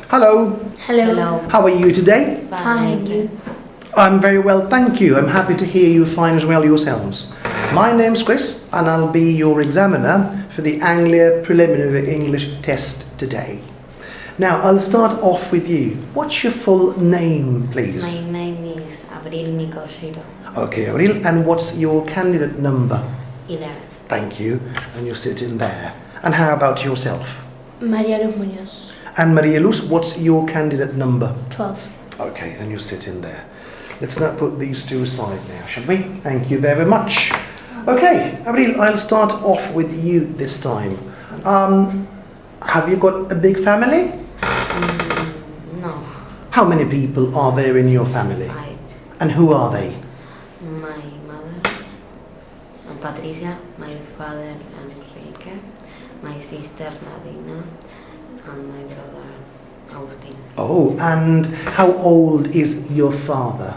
Hello. Hello. How are you today? Fine, you? I'm very well, thank you. I'm happy to hear you fine as well yourselves. My name's Chris and I'll be your examiner for the Anglia preliminary English test today. Now, I'll start off with you. What's your full name, please? My name is Abril Mikoshiro. Okay, Abril, and what's your candidate number? 11. Thank you. And you sit in there. And how about yourself? María Luz Muñoz. And Maria Luz, what's your candidate number? 12. Okay, and you sit in there. Let's now put these two aside now, shall we? Thank you very much. Okay, Abril, I'll start off with you this time. Have you got a big family? No. How many people are there in your family? 5. And who are they? My mother, Patricia, my father, Enrique, my sister, Nadina, and my brother, Agustin. Oh, and how old is your father?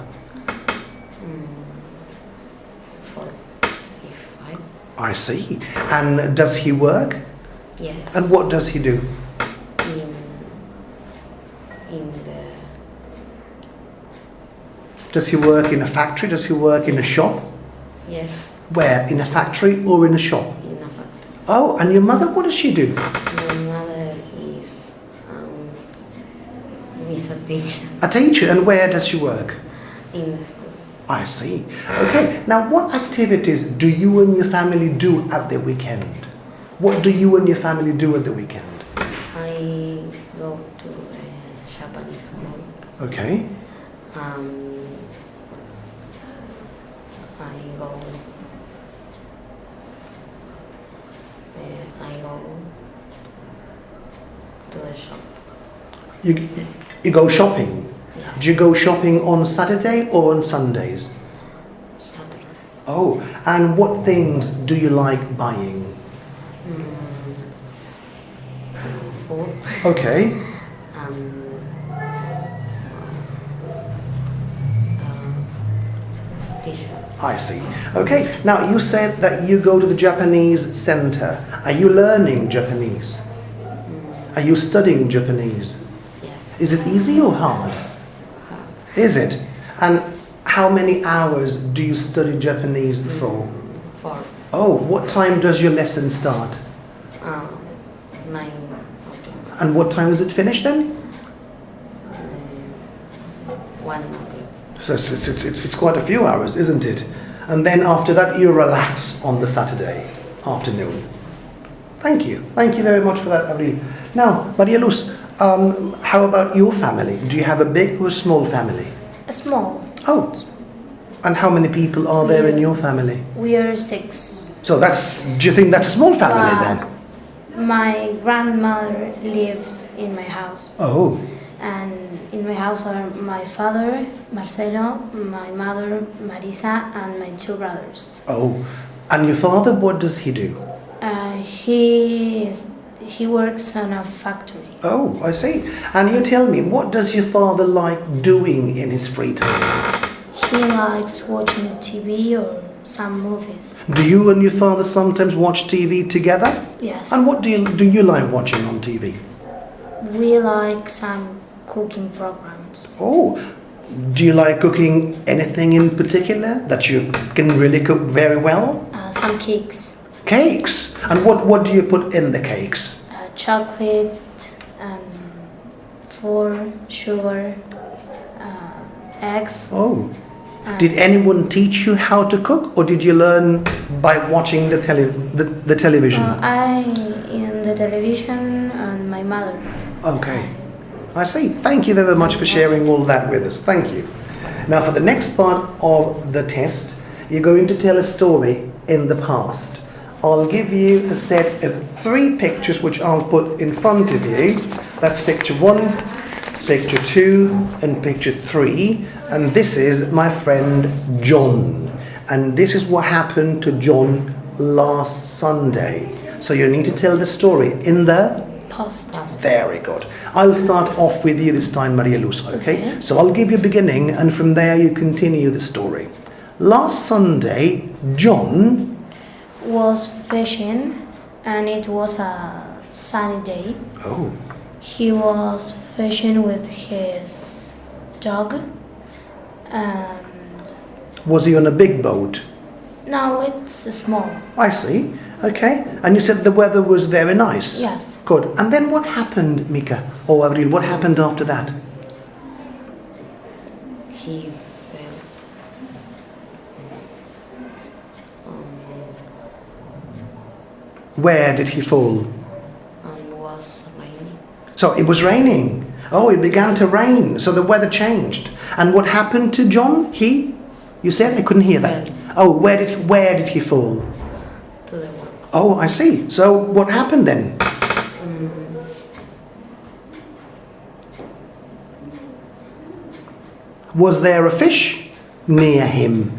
45. I see. And does he work? Yes. And what does he do? In the... Does he work in a factory? Does he work in a shop? Yes. Where? In a factory or in a shop? In a factory. Oh, and your mother, what does she do? My mother is a teacher A teacher. And where does she work? in the school. I see. Okay, now what activities do you and your family do at the weekend? What do you and your family do at the weekend? I go to a Japanese school. Okay. I go to the shop. You go shopping? Yes. Do you go shopping on Saturday or on Sundays? Saturday. Oh, and what things do you like buying? Food. Okay. T-shirt. I see. Okay, now you said that you go to the Japanese center. Are you learning Japanese? Are you studying Japanese? Yes. Is it easy or hard? Hard. Is it? And how many hours do you study Japanese for? 4. Oh, what time does your lesson start? 9 o'clock. And what time does it finish then? 1 o'clock. So it's quite a few hours, isn't it? And then after that you relax on the Saturday afternoon. Thank you. Thank you very much for that, Abril. Now, Maria Luz, how about your family? Do you have a big or a small family? A small. Oh, and how many people are there in your family? We are 6. So do you think that's a small family then? My grandmother lives in my house. Oh, And in my house are my father, Marcelo, my mother, Marisa, and my 2 brothers. oh. And your father, what does he do? He works on a factory. Oh, I see. And you tell me, what does your father like doing in his free time? He likes watching TV or some movies. Do you and your father sometimes watch TV together? Yes. And what do you like watching on TV? We like some cooking programs. Oh, do you like cooking anything in particular that you can really cook very well? Some cakes. Cakes. And what do you put in the cakes? Chocolate, flour, sugar, eggs. Oh. Did anyone teach you how to cook, or did you learn by watching the television? In the television and my mother. Okay. I see. Thank you very much for sharing all that with us. Thank you. Now for the next part of the test, you're going to tell a story in the past. I'll give you a set of 3 pictures which I'll put in front of you. That's picture 1, picture 2 and picture 3. And this is my friend John. And this is what happened to John last Sunday. So you need to tell the story in the Past. Very good. I'll start off with you this time, Maria Luz, okay? Okay. So I'll give you a beginning and from there you continue the story. Last Sunday, John Was fishing and it was a sunny day. Oh. he was fishing with his dog, and Was he on a big boat? no, it's small. I see. Okay. And you said the weather was very nice? Yes. Good. And then what happened, Mika? Or Avril, what happened after that? He fell. Where did he fall? And was raining. So it was raining. Oh, it began to rain. So the weather changed. And what happened to John? You said? I couldn't hear that. Oh, where did he fall? To the water. Oh, I see. So what happened then? Was there a fish near him?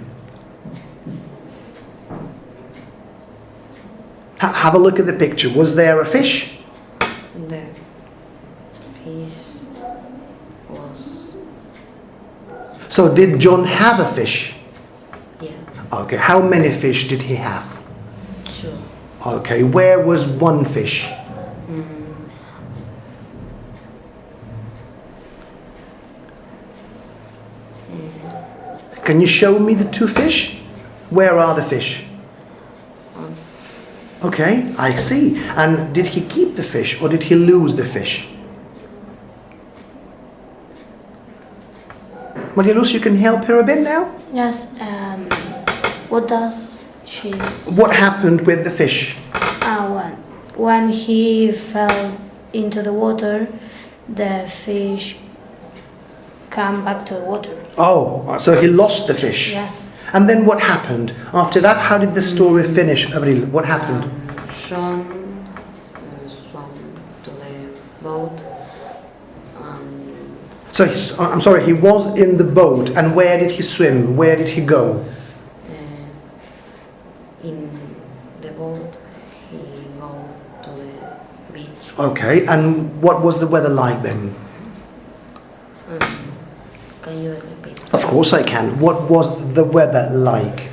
Have a look at the picture. Was there a fish? The fish was, So did John have a fish? yes, Okay. How many fish did he have? 2. Okay. Where was one fish? Can you show me the 2 fish? Where are the fish? Okay, I see. And did he keep the fish or did he lose the fish? Maria Luz, you can help her a bit now? Yes. What does she's What happened with the fish? when he fell into the water, the fish came back to the water. Oh, so he lost the fish. Yes. And then what happened? After that, how did the story finish, Abril? What happened? John swam to the boat and So, I'm sorry, he was in the boat. And where did he swim? Where did he go? in the boat he go to the beach. Okay, and what was the weather like then? Can you repeat? Of course I can. What was the weather like?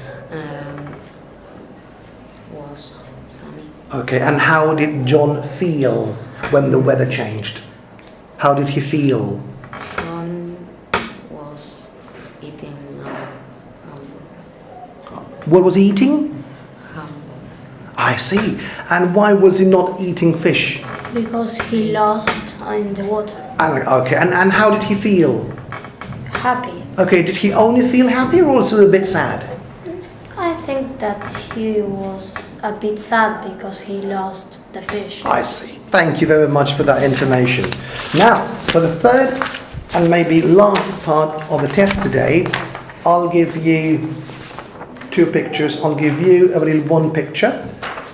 Was sunny. Okay, and how did John feel when the weather changed? How did he feel? John was eating hamburger. What was he eating? Hamburger. I see. And why was he not eating fish? Because he lost in the water. Okay, and how did he feel? Happy. Okay, did he only feel happy or also a bit sad? I think that he was a bit sad because he lost the fish. I see. Thank you very much for that information. Now, for the third and maybe last part of the test today, I'll give you 2 pictures. I'll give you, Avril, 1 picture.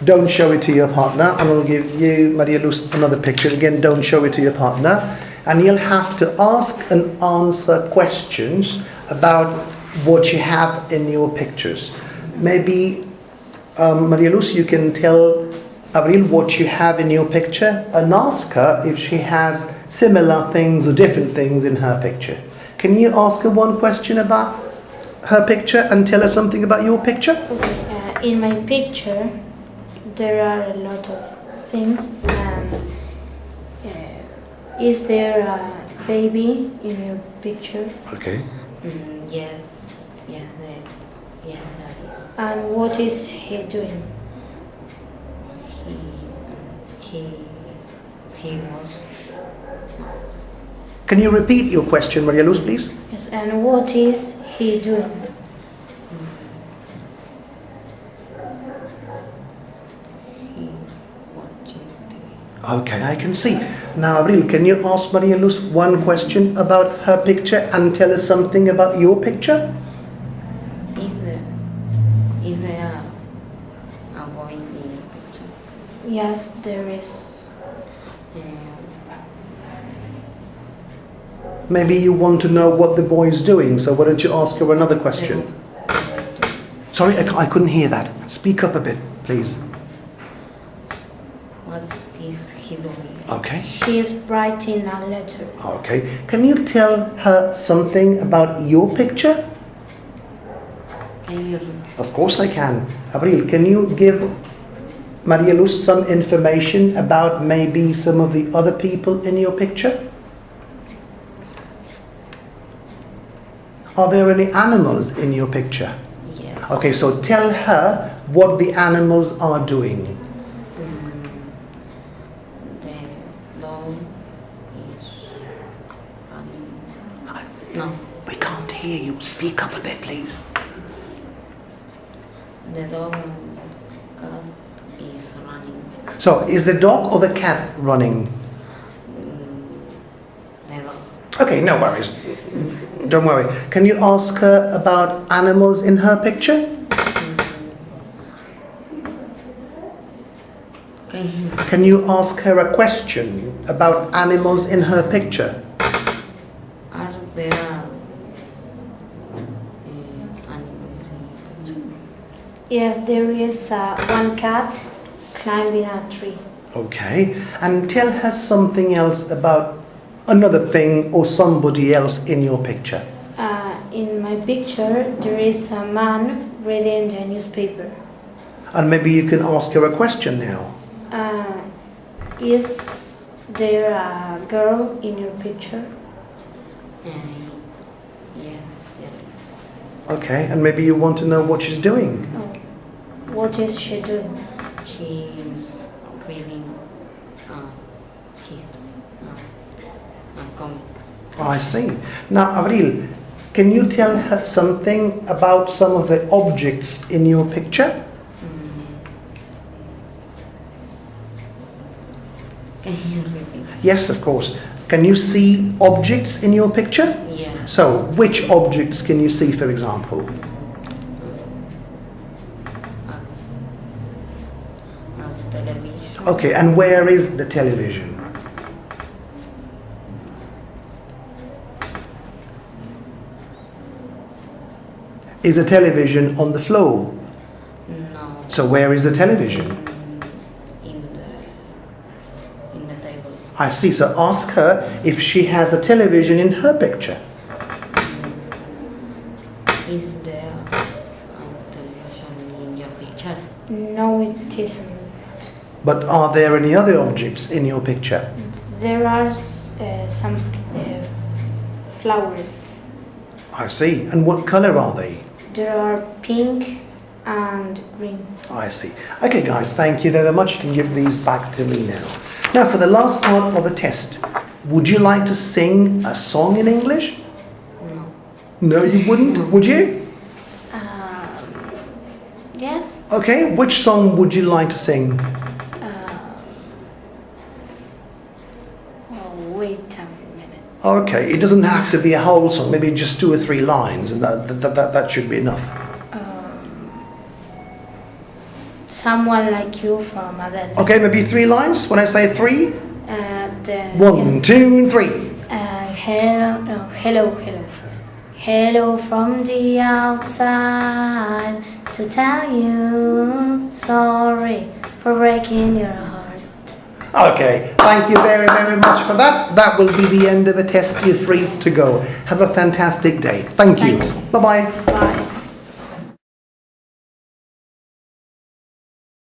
Don't show it to your partner. And I'll give you, Maria Luz, another picture. Again, don't show it to your partner. And you'll have to ask and answer questions about what you have in your pictures. Maybe, Maria Luz, you can tell Avril what you have in your picture and ask her if she has similar things or different things in her picture. Can you ask her 1 question about her picture and tell her something about your picture? Okay, in my picture, there are a lot of things, and is there a baby in your picture? Okay. Yes, there is. And what is he doing? He was. Can you repeat your question, Maria Luz, please? Yes, and what is he doing? He's watching TV. Okay, I can see. Now, Avril, can you ask Maria Luz 1 question about her picture and tell us something about your picture? Is there a boy in your picture? Yes, there is. Maybe you want to know what the boy is doing, so why don't you ask her another question? Sorry, I couldn't hear that. Speak up a bit, please. What is he doing? Okay. He is writing a letter. Okay. Can you tell her something about your picture? Can you Of course I can. Avril, can you give Maria Luz, some information about maybe some of the other people in your picture? Are there any animals in your picture? Yes. Okay, so tell her what the animals are doing. The dog is running. No, We can't hear you. Speak up a bit, please. the dog and cat is running. So, is the dog or the cat running? The dog. Okay, no worries. Don't worry. Can you ask her about animals in her picture? Can you Can you ask her a question about animals in her picture? are there animals in your picture? Yes, there is one cat climbing a tree. Okay, and tell her something else about another thing or somebody else in your picture. In my picture, there is a man reading the newspaper. And maybe you can ask her a question now. Is there a girl in your picture? Yeah, there is. Okay, and maybe you want to know what she's doing. Oh, what is she doing? She is reading his comic. I see. Now, Avril, can you tell her something about some of the objects in your picture? Can you repeat? Yes, of course. Can you see objects in your picture? Yes. So, which objects can you see, for example? Television. Okay, and where is the television? Is a television on the floor? No. So where is the television? In the table. I see. So ask her if she has a television in her picture. Is there a television in your picture? No, it isn't. But are there any other objects in your picture? There are some flowers. I see. And what color are they? There are pink and green. I see. Okay, guys, thank you very much. You can give these back to me now. Now, for the last part of the test, would you like to sing a song in English? No. No, you wouldn't, would you? Yes. Okay, which song would you like to sing? Wait a minute. Okay, it doesn't have to be a whole song, maybe just 2 or 3 lines, and that should be enough. Someone Like You from Adele. Okay, maybe 3 lines. When I say 3, The, 1, 2, and 3. Hello. Hello from the outside to tell you sorry for breaking your heart. Okay, thank you very, very much for that. That will be the end of the test. You're free to go. Have a fantastic day. Thank you. Thank you. Bye-bye. Bye.